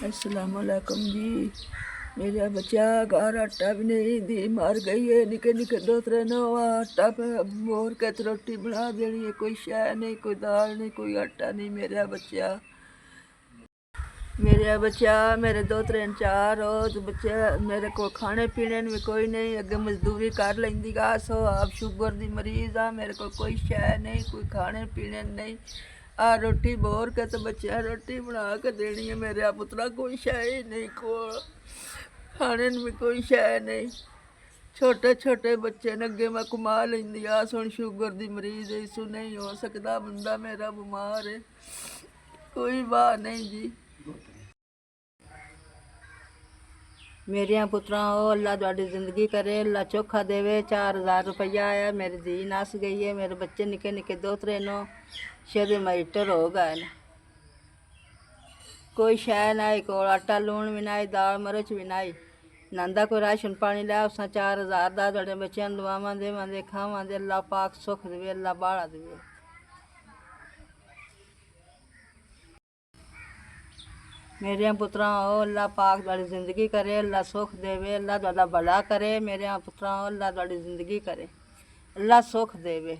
अस्सलाम वालेकुम जी। मेरा बच्चा घर आटा भी नहीं दी मर गई है। निके निके दो त्रे नो आटा पे मोर के तो रोटी बना देनी है। कोई शह नहीं, कोई दाल नहीं, कोई आटा नहीं। मेरा बच्चा मेरे दो त्रे चार रोज बच्चे मेरे को खाने पीने में कोई नहीं। अगे मजदूरी कर लेंदी गा सो आप शुगर दी मरीज आ। मेरे को कोई शह नहीं, कोई खाने पीने नहीं। आ रोटी बोर के तो बच्चे रोटी बना के देनी है। मेरे पुत्रा कोई शह ही नहीं, को खाने में कोई शह नहीं। छोटे छोटे बच्चे ने अगे मैं कमा लेंदी आ। सुन शुगर दी मरीज है, इस नहीं हो सकता। बंदा मेरा बीमार है, कोई बात नहीं जी। मेरिया पुत्रा हो अल्लाह तुहाडी जिंदगी करे, अल्लाह चोखा देवे। 4000 रुपया आया, मेरी धी नस गई है। मेरे बच्चे निके निके दो त्रे नो छे माइटर हो गए न। कोई शह नहीं, को आटा लून भी नहीं, दाल मिर्च भी नहीं। नंदा कोई राशन पानी लै उस 4000 दा तुहाडे बच्चों दुआवां देवां खावां दे। अल्लाह पाक सुख देवे, अल्लाह बाड़ा देवे। मेरे पुत्रा हो अल्लाह पाक तुहाडी जिंदगी करे, अल्लाह सुख देवे, अल्लाह तुहाडा भला करे। मेरे पुत्रा हो अल्लाह तुहाडी जिंदगी करे, अल्लाह सुख देवे।